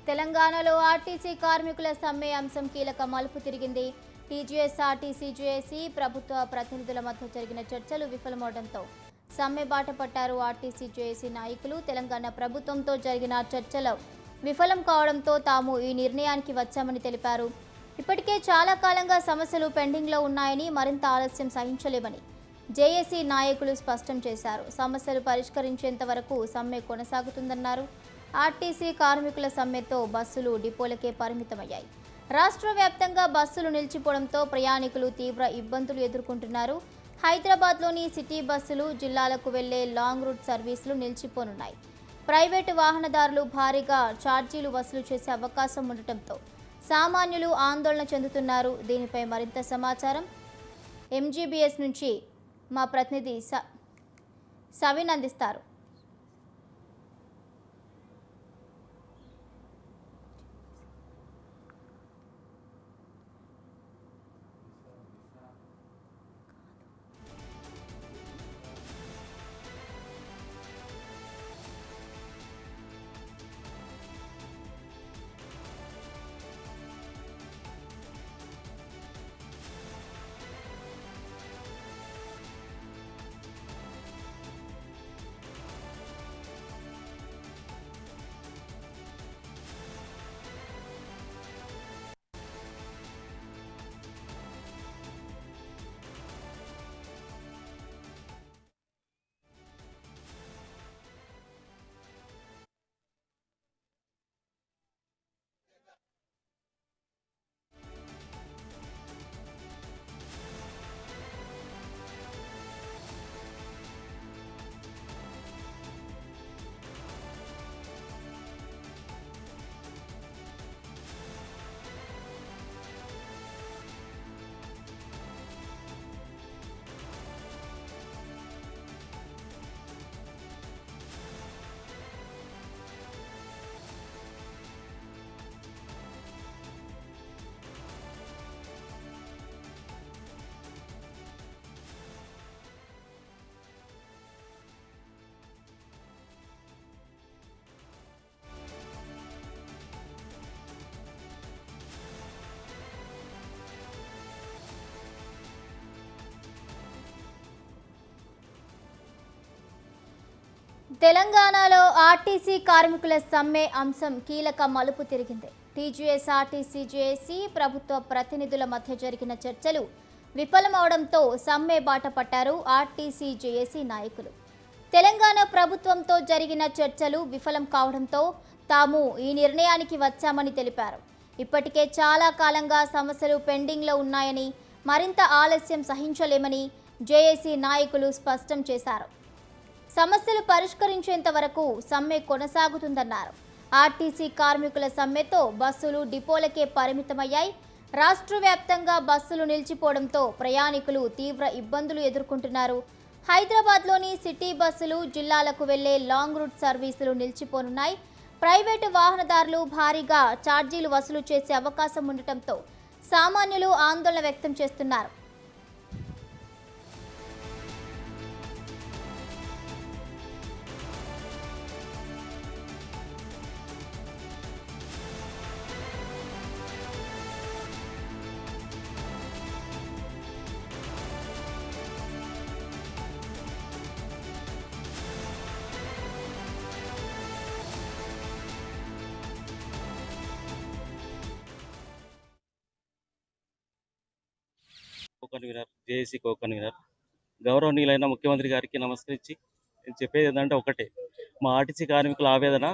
తెలంగాణలో ఆర్టీసీ కార్మికుల సమ్మె అంశం కీలక మలుపు తిరిగింది. టీజీఎస్, ఆర్టీసీ, జేఏసీ ప్రభుత్వ ప్రతినిధుల మధ్య జరిగిన చర్చలు విఫలమవడంతో సమ్మె బాట పట్టారు ఆర్టీసీ, జేఏసీ నాయకులు. తెలంగాణ ప్రభుత్వంతో జరిగిన చర్చలు విఫలం కావడంతో తాము ఈ నిర్ణయానికి వచ్చామని తెలిపారు. ఇప్పటికే చాలా కాలంగా సమస్యలు పెండింగ్లో ఉన్నాయని, మరింత ఆలస్యం సహించలేమని జేఏసీ నాయకులు స్పష్టం చేశారు. సమస్యలు పరిష్కరించేంత వరకు సమ్మె కొనసాగుతుందన్నారు. ఆర్టీసీ కార్మికుల సమ్మెతో బస్సులు డిపోలకే పరిమితమయ్యాయి. రాష్ట్ర వ్యాప్తంగా బస్సులు నిలిచిపోవడంతో ప్రయాణికులు తీవ్ర ఇబ్బందులు ఎదుర్కొంటున్నారు. హైదరాబాద్లోని సిటీ బస్సులు, జిల్లాలకు వెళ్లే లాంగ్ రూట్ సర్వీసులు నిలిచిపోనున్నాయి. ప్రైవేటు వాహనదారులు భారీగా ఛార్జీలు వసూలు చేసే అవకాశం ఉండటంతో సామాన్యులు ఆందోళన చెందుతున్నారు. దీనిపై మరింత సమాచారం ఎంజీబీఎస్ నుంచి మా ప్రతినిధి సవిన్ అందిస్తారు. తెలంగాణలో ఆర్టీసీ కార్మికుల సమ్మె అంశం కీలక మలుపు తిరిగింది. టీజీఎస్, ఆర్టీసీ, జేఏసీ ప్రభుత్వ ప్రతినిధుల మధ్య జరిగిన చర్చలు విఫలమవడంతో సమ్మె బాట పట్టారు ఆర్టీసీ, జేఏసీ నాయకులు. తెలంగాణ ప్రభుత్వంతో జరిగిన చర్చలు విఫలం కావడంతో తాము ఈ నిర్ణయానికి వచ్చామని తెలిపారు. ఇప్పటికే చాలా కాలంగా సమస్యలు పెండింగ్లో ఉన్నాయని, మరింత ఆలస్యం సహించలేమని జేఏసీ నాయకులు స్పష్టం చేశారు. సమస్యలు పరిష్కరించేంత వరకు సమ్మె కొనసాగుతుందన్నారు. ఆర్టీసీ కార్మికుల సమ్మెతో బస్సులు డిపోలకే పరిమితమయ్యాయి. రాష్ట్ర వ్యాప్తంగా బస్సులు నిలిచిపోవడంతో ప్రయాణికులు తీవ్ర ఇబ్బందులు ఎదుర్కొంటున్నారు. హైదరాబాద్లోని సిటీ బస్సులు, జిల్లాలకు వెళ్లే లాంగ్ రూట్ సర్వీసులు నిలిచిపోనున్నాయి. ప్రైవేటు వాహనదారులు భారీగా ఛార్జీలు వసూలు చేసే అవకాశం ఉండటంతో సామాన్యులు ఆందోళన వ్యక్తం చేస్తున్నారు. కన్వీనర్, జేఏసీ కో కన్వీనర్, గౌరవనీయులైన ముఖ్యమంత్రి గారికి నమస్కరించి నేను చెప్పేది ఏంటంటే ఒకటే, మా ఆర్టీసీ కార్మికుల ఆవేదన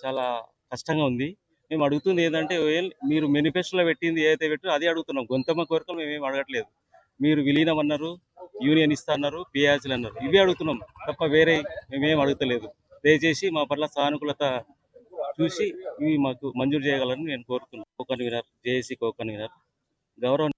చాలా కష్టంగా ఉంది. మేము అడుగుతుంది ఏంటంటే, మీరు మేనిఫెస్టోలో పెట్టింది ఏదైతే పెట్టో అదే అడుగుతున్నాం. గొంతమ్మ కోరికలు మేమేం అడగట్లేదు. మీరు విలీనం అన్నారు, యూనియన్ ఇస్తా అన్నారు, పిఆర్సీలు అన్నారు, ఇవే అడుగుతున్నాం తప్ప వేరే మేమేం అడుగుతలేదు. దయచేసి మా పట్ల సానుకూలత చూసి ఇవి మాకు మంజూరు చేయగలరని నేను కోరుతున్నాను. Co convener, JAC co convener, గౌరవ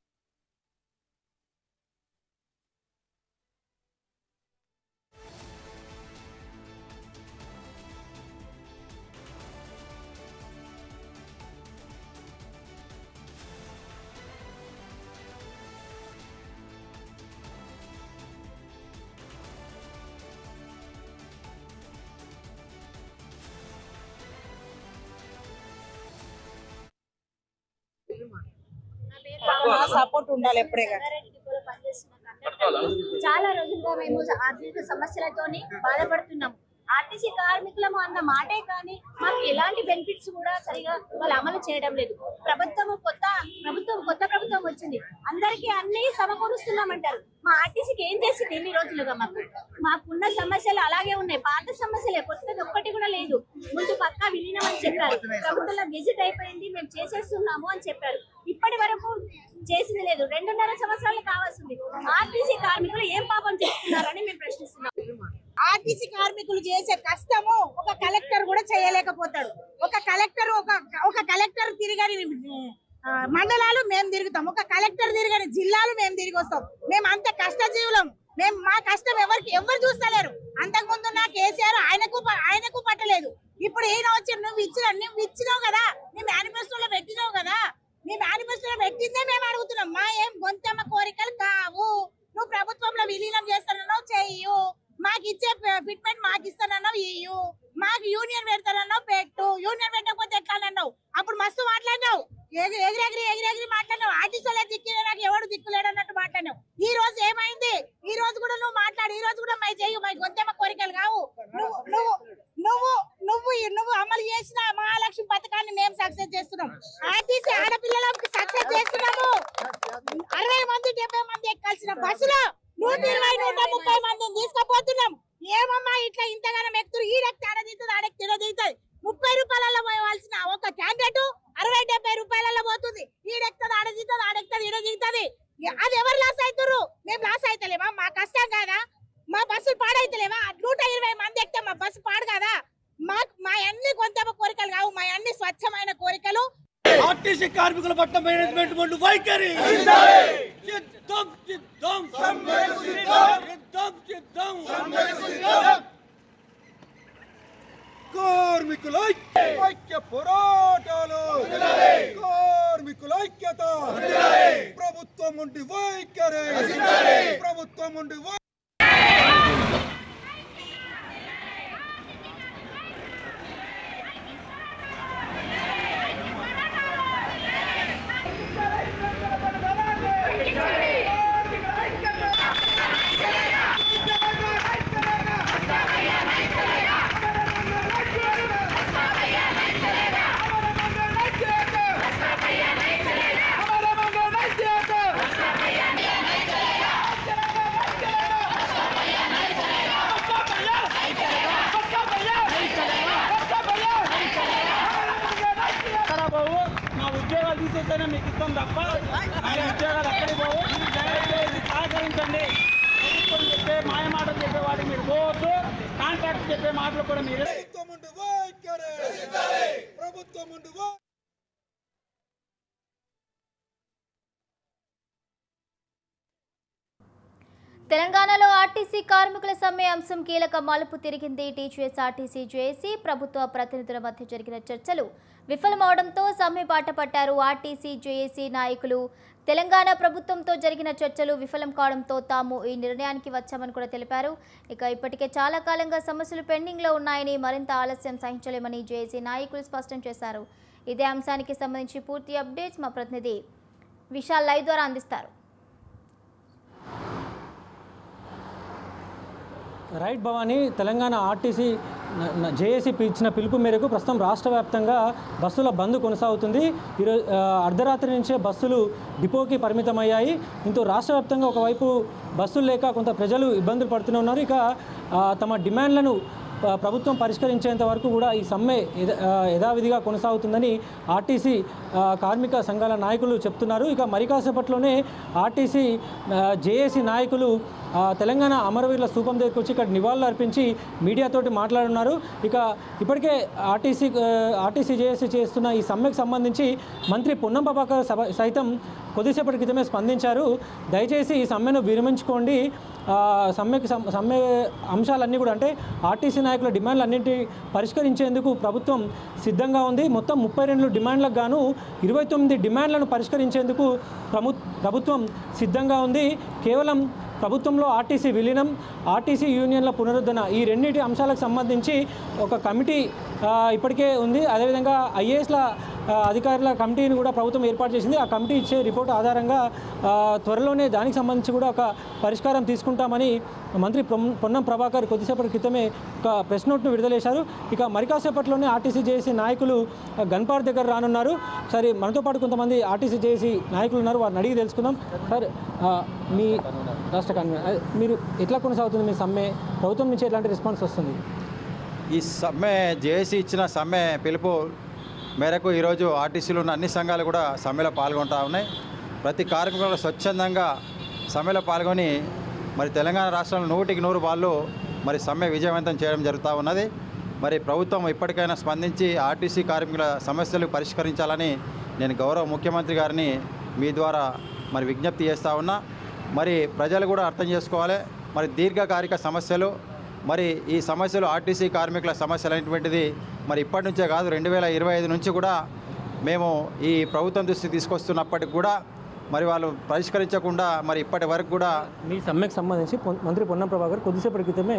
సపోర్ట్ ఉండాలి ఎప్పుడే కానీ. చాలా రోజులుగా మేము ఆర్థిక సమస్యలతోని బాధపడుతున్నాము. ఆర్టీసీ కార్మికులము అన్న మాటే కానీ మాకు ఎలాంటి బెనిఫిట్స్ కూడా సరిగా వాళ్ళు అమలు చేయడం లేదు. కొత్త ప్రభుత్వం వచ్చింది, అందరికీ అన్ని సమకూరుస్తున్నామంటారు. మా ఆర్టీసీకి ఏం చేసింది ఇన్ని రోజులుగా? మాకున్న సమస్యలు అలాగే ఉన్నాయి, పాత సమస్యలే, కొత్తది ఒక్కటి కూడా లేదు. ముందు పక్కా విలీనం అని చెప్పారు, ప్రభుత్వంలో గెజిట్ అయిపోయింది, మేము చేసేస్తున్నాము అని చెప్పారు. ఇప్పటి వరకు చేసింది లేదు. 2.5 సంవత్సరాలు కావాల్సింది. ఆర్టీసీ కార్మికులు ఏం పాపం చేస్తున్నారని మేము ప్రశ్నిస్తున్నాం. ఆర్టీసీ కార్మికులు చేసే కష్టము ఒక కలెక్టర్ కూడా చేయలేకపోతాడు. ఒక కలెక్టర్ తిరగని మండలాలు మేము తిరుగుతాం, ఒక కలెక్టర్ తిరగని జిల్లాలు మేము తిరిగి వస్తాం. మేము అంత కష్టజీవులం. మా కష్టం ఎవరు చూస్తలేరు. అంతకు ముందు నా కేసీఆర్ ఆయనకు పట్టలేదు. ఇప్పుడు ఈయన వచ్చి నువ్వు ఇచ్చినావు కదా, నీ మేనిఫెస్టోలో పెట్టినావు కదా, నీ మేనిఫెస్టోలో పెట్టిందే మేము అడుగుతున్నాం. మా ఏం గొంతమ్మ కోరికలు కావు. నువ్వు ప్రభుత్వంలో విలీనం చేస్తానన్నావు, చెయ్యు. మాకు ఇచ్చే ఫిట్మెంట్ మాకు ఇస్తానన్నావు, ఇయ్యు. మాకు యూనియన్ పెడతానన్నావు, పెట్టు. యూనియన్ పెట్టకపోతే ఎట్లా అన్నావు? అప్పుడు మస్తు మాట్లాడినావు, ఎగిరెగిరి మాట్లాడినావు. ఆర్టీసీలో దిక్కులే, నాకు ఎవడు దిక్కులేడు అన్నట్టు మాట్లాడినావు. ఈ రోజు ఏమైంది? ఈ రోజు కూడా నువ్వు మాట్లాడు, ఈ రోజు కూడా మై చెయ్యు. మై గొంతెమ్మ కోరికలు కావు. నువ్వు అమలు చేసిన మహాలక్ష్మి పథకాన్ని మేము సక్సెస్ చేస్తున్నాం. ఆర్టీసీ ఆడపిల్లలకు సక్సెస్ చేస్తున్నాము. 60 మంది 70 మంది ఎక్కాల్సిన బస్సులో 120 130 మందిని తీసుకుపోతున్నాం. ఏమమ్మా ఇట్లా ఇంతగానం ఎక్కుతారు? ఈడెక్కి ఆడదిగుతుంది, ఆడెక్కి తినదిగుతుంది. 30 రూపాయలలో పోవాల్సిన ఒక క్యాండిడేట్ 60-70 రూపాయలలో పోతుంది. ఈడెక్తుంది, ఆడదిగుతుంది, ఆడెక్తుంది, ఈడదిగుతుంది. అది ఎవరు లాస్ అవుతారు? మేము లాస్ అవుతలేమా? మా కష్టం కాదా? మా బస్సులు పాడైతలేవా? 120 మంది ఎక్కితే మా బస్సు పాడు కాదా? మా అన్ని కొంత కోరికలు కావు, మా అన్ని స్వచ్ఛమైన కోరికలు. ఆర్టీసీ కార్మికుల పట్ల మేనేజ్మెంట్ ముందు వైఖరి కార్మికుల ఐక్య పోరాటాలు, కార్మికుల ఐక్యత, ప్రభుత్వం ఉండి వైఖరి, ప్రభుత్వం ఉండి తీసేస్తేనే మీకు ఇస్తాం తప్ప ఉద్యోగాలు అక్కడికి పోవు. దయచేసి సహకరించండి. ప్రభుత్వం చెప్పే మాయ మాటలు చెప్పే వాటికి మీరు పోవద్దు. కాంట్రాక్ట్ చెప్పే మాటలు కూడా మీరు తెలంగాణలో ఆర్టీసీ కార్మికుల సమ్మె అంశం కీలక మలుపు తిరిగింది. టీజీఎస్ ఆర్టీసీ జేఏసీ ప్రభుత్వ ప్రతినిధుల మధ్య జరిగిన చర్చలు విఫలమవడంతో సమ్మె బాట పట్టారు ఆర్టీసీ జేఏసీ నాయకులు. తెలంగాణ ప్రభుత్వంతో జరిగిన చర్చలు విఫలం కావడంతో తాము ఈ నిర్ణయానికి వచ్చామని కూడా తెలిపారు. ఇప్పటికే చాలా కాలంగా సమస్యలు పెండింగ్లో ఉన్నాయని, మరింత ఆలస్యం సహించలేమని జేఏసీ నాయకులు స్పష్టం చేశారు. ఇదే అంశానికి సంబంధించి పూర్తి అప్డేట్స్ మా ప్రతినిధి విశాల్ లైవ్ ద్వారా అందిస్తారు. Right Bhavani, Telangana RTC JAC ఇచ్చిన పిలుపు మేరకు ప్రస్తుతం రాష్ట్ర వ్యాప్తంగా బస్సుల బంద్ కొనసాగుతుంది. ఈరోజు అర్ధరాత్రి నుంచే బస్సులు డిపోకి పరిమితమయ్యాయి. దీంతో రాష్ట్ర వ్యాప్తంగా ఒకవైపు బస్సులు లేక కొంత ప్రజలు ఇబ్బందులు పడుతూనే ఉన్నారు. ఇక తమ డిమాండ్లను ప్రభుత్వం పరిష్కరించేంత వరకు కూడా ఈ సమ్మె యథావిధిగా కొనసాగుతుందని ఆర్టీసీ కార్మిక సంఘాల నాయకులు చెప్తున్నారు. ఇక మరి కాసేపట్లోనే ఆర్టీసీ జేఏసీ నాయకులు తెలంగాణ అమరవీరుల స్థూపం దగ్గరికి వచ్చి ఇక్కడ నివాళులు అర్పించి మీడియాతోటి మాట్లాడున్నారు. ఇక ఇప్పటికే ఆర్టీసీ జేఏసీ చేస్తున్న ఈ సమ్మెకు సంబంధించి మంత్రి పొన్నం ప్రభాకర్ సైతం కొద్దిసేపటి క్రితమే స్పందించారు. దయచేసి ఈ సమ్మెను విరమించుకోండి, సమ్మె అంశాలన్నీ కూడా అంటే ఆర్టీసీ నాయకుల డిమాండ్లు అన్నింటినీ పరిష్కరించేందుకు ప్రభుత్వం సిద్ధంగా ఉంది. మొత్తం 32 డిమాండ్లకు గాను 29 డిమాండ్లను పరిష్కరించేందుకు ప్రభుత్వం సిద్ధంగా ఉంది. కేవలం ప్రభుత్వంలో ఆర్టీసీ విలీనం, ఆర్టీసీ యూనియన్ల పునరుద్ధరణ ఈ రెండింటి అంశాలకు సంబంధించి ఒక కమిటీ ఇప్పటికే ఉంది. అదేవిధంగా ఐఏఎస్ల అధికారుల కమిటీని కూడా ప్రభుత్వం ఏర్పాటు చేసింది. ఆ కమిటీ ఇచ్చే రిపోర్ట్ ఆధారంగా త్వరలోనే దానికి సంబంధించి కూడా ఒక పరిష్కారం తీసుకుంటామని మంత్రి పొన్నం ప్రభాకర్ కొద్దిసేపటి క్రితమే ఒక ప్రెస్ నోట్ను విడుదల చేశారు. ఇక మరి కాసేపట్లోనే ఆర్టీసీ జేఏసీ నాయకులు గన్పార్ దగ్గర రానున్నారు. సరే, మనతో పాటు కొంతమంది ఆర్టీసీ జేఏసీ నాయకులు ఉన్నారు, వారిని అడిగి తెలుసుకుందాం. సార్, మీ రాష్ట్ర కన్వీనర్, మీరు ఎట్లా కొనసాగుతుంది మీ సమ్మె? ప్రభుత్వం నుంచి ఎట్లాంటి రెస్పాన్స్ వస్తుంది? ఈ సమ్మె జేఏసీ ఇచ్చిన సమ్మె పిలుపు మేరకు ఈరోజు ఆర్టీసీలో ఉన్న అన్ని సంఘాలు కూడా సమ్మెలో పాల్గొంటూ ఉన్నాయి. ప్రతి కార్మికులు స్వచ్ఛందంగా సమ్మెలో పాల్గొని మరి తెలంగాణ రాష్ట్రంలో 100% వాళ్ళు మరి సమ్మె విజయవంతం చేయడం జరుగుతూ ఉన్నది. మరి ప్రభుత్వం ఇప్పటికైనా స్పందించి ఆర్టీసీ కార్మికుల సమస్యలు పరిష్కరించాలని నేను గౌరవ ముఖ్యమంత్రి గారిని మీ ద్వారా మరి విజ్ఞప్తి చేస్తూ ఉన్నా. మరి ప్రజలు కూడా అర్థం చేసుకోవాలి. మరి దీర్ఘకాలిక సమస్యలు, మరి ఈ సమస్యలు ఆర్టీసీ కార్మికుల సమస్యలు అనేటువంటిది మరి ఇప్పటి నుంచే కాదు, 2025 నుంచి కూడా మేము ఈ ప్రభుత్వం దృష్టికి తీసుకొస్తున్నప్పటికి కూడా మరి వాళ్ళు పరిష్కరించకుండా మరి ఇప్పటి వరకు కూడా. మీ సమ్మెకు సంబంధించి మంత్రి పొన్నం ప్రభాకర్ కొద్దిసేపటి క్రితమే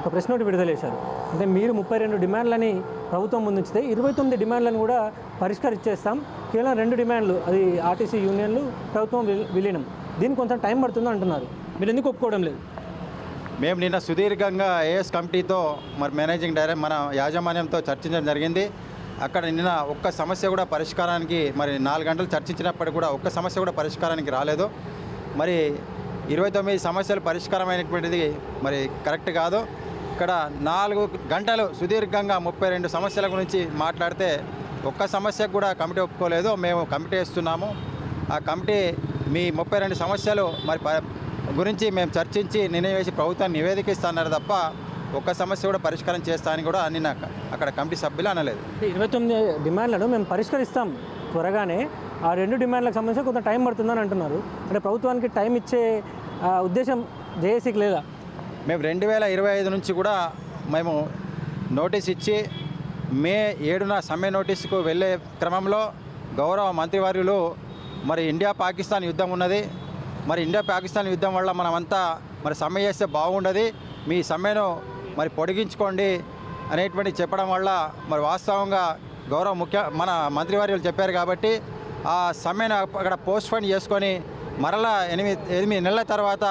ఒక ప్రెస్ నోట్ విడుదల చేశారు. అంటే మీరు 32 డిమాండ్లని ప్రభుత్వం ముందుంచితే 29 డిమాండ్లను కూడా పరిష్కరించేస్తాం, కేవలం 2 డిమాండ్లు, అది ఆర్టీసీ యూనియన్లు, ప్రభుత్వం విలీనం, దీనికి కొంచెం టైం పడుతుందో అంటున్నారు. మీరు ఎందుకు ఒప్పుకోవడం లేదు? మేము నిన్న సుదీర్ఘంగా ఏఎస్ కమిటీతో మరి మేనేజింగ్ డైరెక్టర్ మన యాజమాన్యంతో చర్చించడం జరిగింది. అక్కడ నిన్న ఒక్క సమస్య కూడా పరిష్కారానికి మరి 4 గంటలు చర్చించినప్పటికీ కూడా ఒక్క సమస్య కూడా పరిష్కారానికి రాలేదు. మరి 29 సమస్యలు పరిష్కారమైనటువంటిది మరి కరెక్ట్ కాదు. ఇక్కడ 4 గంటలు సుదీర్ఘంగా 32 సమస్యల గురించి మాట్లాడితే ఒక్క సమస్యకు కూడా కమిటీ ఒప్పుకోలేదు. మేము కమిటీ వేస్తున్నాము. ఆ కమిటీ మీ 32 సమస్యలు మరి గురించి మేము చర్చించి నిర్ణయం వేసి ప్రభుత్వాన్ని నివేదిక ఇస్తున్నారు తప్ప ఒక్క సమస్య కూడా పరిష్కారం చేస్తా అని కూడా నిన్న అక్కడ కమిటీ సభ్యులు అనలేదు. 29 డిమాండ్లను మేము పరిష్కరిస్తాం త్వరగానే, ఆ 2 డిమాండ్లకు సంబంధించి కొంత టైం పడుతుందని అంటున్నారు. అంటే ప్రభుత్వానికి టైం ఇచ్చే ఉద్దేశం జేఏసీకి లేదా? మేము 2025 నుంచి కూడా మేము నోటీస్ ఇచ్చి మే 7న సమ్మె నోటీసుకు వెళ్ళే క్రమంలో గౌరవ మంత్రివర్యులు మరి ఇండియా పాకిస్తాన్ యుద్ధం ఉన్నది, మరి ఇండియా పాకిస్తాన్ యుద్ధం వల్ల మనమంతా మరి సమ్మె చేస్తే బాగుండదు, మీ సమ్మెను మరి పొడిగించుకోండి అనేటువంటి చెప్పడం వల్ల మరి వాస్తవంగా గౌరవ మన మంత్రివర్యులు చెప్పారు కాబట్టి ఆ సమ్మెను అక్కడ పోస్ట్పోన్ చేసుకొని మరలా 8 నెలల తర్వాత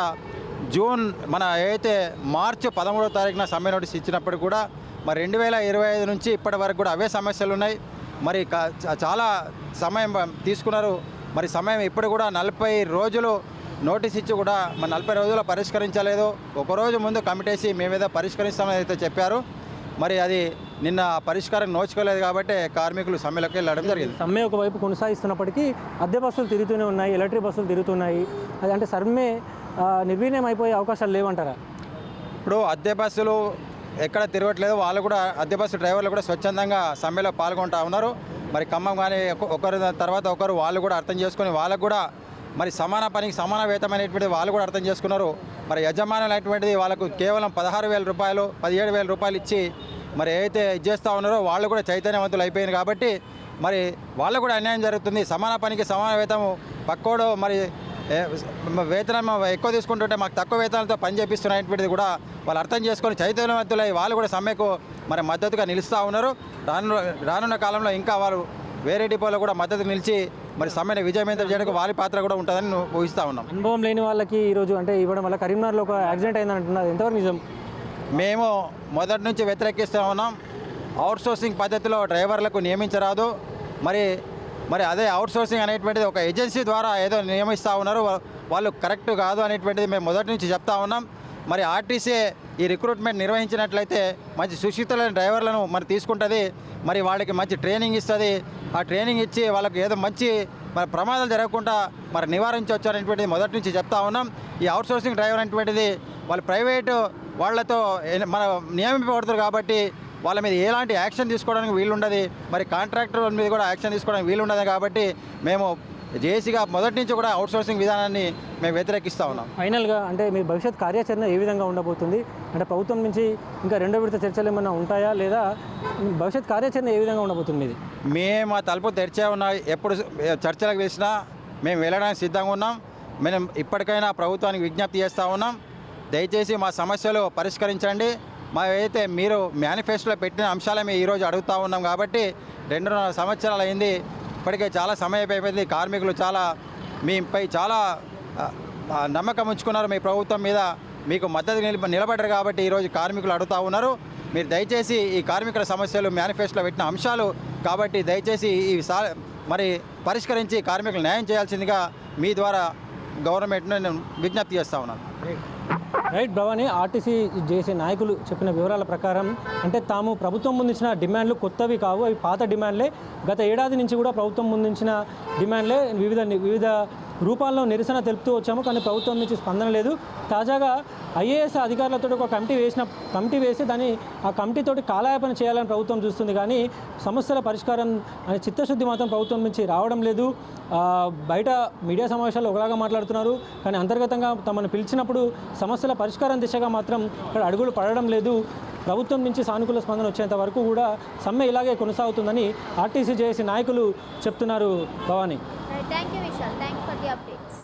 జూన్ మన ఏదైతే మార్చి 13వ తారీఖున సమ్మె నోటీస్ ఇచ్చినప్పుడు కూడా మరి 2025 నుంచి ఇప్పటి వరకు కూడా అవే సమస్యలు ఉన్నాయి. మరి చాలా సమయం తీసుకున్నారు. మరి సమయం ఇప్పుడు కూడా 40 రోజులు నోటీస్ ఇచ్చి కూడా మన 40 రోజుల్లో పరిష్కరించలేదు. ఒకరోజు ముందు కమిటేసి మేమేదో పరిష్కరిస్తామని అయితే చెప్పారు. మరి అది నిన్న పరిష్కారం నోచుకోలేదు కాబట్టి కార్మికులు సమ్మెలోకి వెళ్ళడం జరిగింది. సమ్మె ఒకవైపు కొనసాగిస్తున్నప్పటికీ అద్దె బస్సులు తిరుగుతూనే ఉన్నాయి, ఎలక్ట్రిక్ బస్సులు తిరుగుతున్నాయి. అది అంటే సమ్మె నిర్వీర్యం అయిపోయే అవకాశాలు లేవంటారా? ఇప్పుడు అద్దె బస్సులు ఎక్కడ తిరగట్లేదు, వాళ్ళు కూడా అద్దె బస్సు డ్రైవర్లు కూడా స్వచ్ఛందంగా సమ్మెలో పాల్గొంటూ ఉన్నారు. మరి ఖమ్మం కానీ ఒకరి తర్వాత ఒకరు వాళ్ళు కూడా అర్థం చేసుకొని వాళ్ళకు కూడా మరి సమాన పనికి సమాన వేతనం అనేటువంటిది వాళ్ళు కూడా అర్థం చేసుకున్నారు. మరి యజమానులు అనేటువంటిది వాళ్ళకు కేవలం 16,000 రూపాయలు 17,000 రూపాయలు ఇచ్చి మరి ఏదైతే చేస్తూ ఉన్నారో వాళ్ళు కూడా చైతన్యవంతులు అయిపోయింది కాబట్టి మరి వాళ్ళు కూడా అన్యాయం జరుగుతుంది. సమాన పనికి సమాన వేతనం, పక్కోడు మరి వేతనం ఎక్కువ తీసుకుంటుంటే మాకు తక్కువ వేతనాలతో పని చేపిస్తున్నటువంటిది కూడా వాళ్ళు అర్థం చేసుకొని చైతన్యవంతులై వాళ్ళు కూడా సమ్మెకు మరి మద్దతుగా నిలుస్తూ ఉన్నారు. రానున్న కాలంలో ఇంకా వారు వేరే డిపోలో కూడా మద్దతు నిలిచి మరి సమ్మెను విజయవంతం చేయడానికి వారి పాత్ర కూడా ఉంటుందని ఊహిస్తూ ఉన్నాం. అనుభవం లేని వాళ్ళకి ఈరోజు అంటే ఇవ్వడం వల్ల కరీంనగర్లో ఒక యాక్సిడెంట్ అయిందని అంటున్నారు, ఎంతవరకు నిజం? మేము మొదటి నుంచి వ్యతిరేకిస్తూ ఉన్నాం. అవుట్సోర్సింగ్ పద్ధతిలో డ్రైవర్లకు నియమించరాదు. మరి అదే అవుట్సోర్సింగ్ అనేటువంటిది ఒక ఏజెన్సీ ద్వారా ఏదో నియమిస్తూ ఉన్నారు, వాళ్ళు కరెక్ట్ కాదు అనేటువంటిది మేము మొదటి నుంచి చెప్తా ఉన్నాం. మరి ఆర్టీసీ ఈ రిక్రూట్మెంట్ నిర్వహించినట్లయితే మంచి సుశిక్షితులైన డ్రైవర్లను మరి తీసుకుంటుంది, మరి వాళ్ళకి మంచి ట్రైనింగ్ ఇస్తుంది. ఆ ట్రైనింగ్ ఇచ్చి వాళ్ళకి ఏదో మంచి మరి ప్రమాదాలు జరగకుండా మరి నివారించవచ్చు అనేటువంటిది మొదటి నుంచి చెప్తా ఉన్నాం. ఈ అవుట్సోర్సింగ్ డ్రైవర్ అనేటువంటిది వాళ్ళు ప్రైవేటు వాళ్ళతో మన నియమింపబడతారు కాబట్టి వాళ్ళ మీద ఎలాంటి యాక్షన్ తీసుకోవడానికి వీలుండదు. మరి కాంట్రాక్టర్ మీద కూడా యాక్షన్ తీసుకోవడానికి వీలుండదు కాబట్టి మేము జేఏసీగా మొదటి నుంచి కూడా అవుట్సోర్సింగ్ విధానాన్ని మేము వ్యతిరేకిస్తూ ఉన్నాం. ఫైనల్గా అంటే మీ భవిష్యత్ కార్యాచరణ ఏ విధంగా ఉండబోతుంది? అంటే ప్రభుత్వం నుంచి ఇంకా 2వ విడత చర్చలు ఏమైనా ఉంటాయా, లేదా భవిష్యత్ కార్యాచరణ ఏ విధంగా ఉండబోతుంది మీది? మేము ఆ తలుపు తెరిచే ఉన్నాయి. ఎప్పుడు చర్చలకు వేసినా మేము వెళ్ళడానికి సిద్ధంగా ఉన్నాం. మేము ఇప్పటికైనా ప్రభుత్వానికి విజ్ఞప్తి చేస్తూ ఉన్నాం, దయచేసి మా సమస్యలు పరిష్కరించండి. మా ఏదైతే మీరు మేనిఫెస్టోలో పెట్టిన అంశాలే మేము ఈరోజు అడుగుతూ ఉన్నాం కాబట్టి 2.5 సంవత్సరాలు అయింది. ఇప్పటికే చాలా సమయం అయిపోయింది. కార్మికులు చాలా మీపై చాలా నమ్మకం ఉంచుకున్నారు మీ ప్రభుత్వం మీద. మీకు మద్దతు నిలబడ్డారు కాబట్టి ఈరోజు కార్మికులు అడుగుతూ ఉన్నారు. మీరు దయచేసి ఈ కార్మికుల సమస్యలు మేనిఫెస్టోలో పెట్టిన అంశాలు కాబట్టి దయచేసి ఈ మరి పరిష్కరించి కార్మికులు న్యాయం చేయాల్సిందిగా మీ ద్వారా గవర్నమెంట్ను నేను విజ్ఞప్తి చేస్తూ ఉన్నాను. రైట్ భవానీ, ఆర్టీసీ జేఏసీ నాయకులు చెప్పిన వివరాల ప్రకారం అంటే తాము ప్రభుత్వం ముందుంచిన డిమాండ్లు కొత్తవి కావు, అవి పాత డిమాండ్లే. గత ఏడాది నుంచి కూడా ప్రభుత్వం ముందుంచిన డిమాండ్లే వివిధ రూపాల్లో నిరసన తెలుపుతూ వచ్చాము, కానీ ప్రభుత్వం నుంచి స్పందన లేదు. తాజాగా ఐఏఎస్ అధికారులతో ఒక కమిటీ వేసి ఆ కమిటీతోటి కాలయాపన చేయాలని ప్రభుత్వం చూస్తుంది, కానీ సమస్యల పరిష్కారం అనే చిత్తశుద్ధి మాత్రం ప్రభుత్వం నుంచి రావడం లేదు. బయట మీడియా సమావేశాల్లో ఒకలాగా మాట్లాడుతున్నారు, కానీ అంతర్గతంగా తమను పిలిచినప్పుడు సమస్యల పరిష్కారం దిశగా మాత్రం ఇక్కడ అడుగులు పడడం లేదు. ప్రభుత్వం నుంచి సానుకూల స్పందన వచ్చేంత వరకు కూడా సమ్మె ఇలాగే కొనసాగుతుందని ఆర్టీసీ జేఏసీ నాయకులు చెప్తున్నారు. Bhavani, thank you Vishal, thank you for the updates.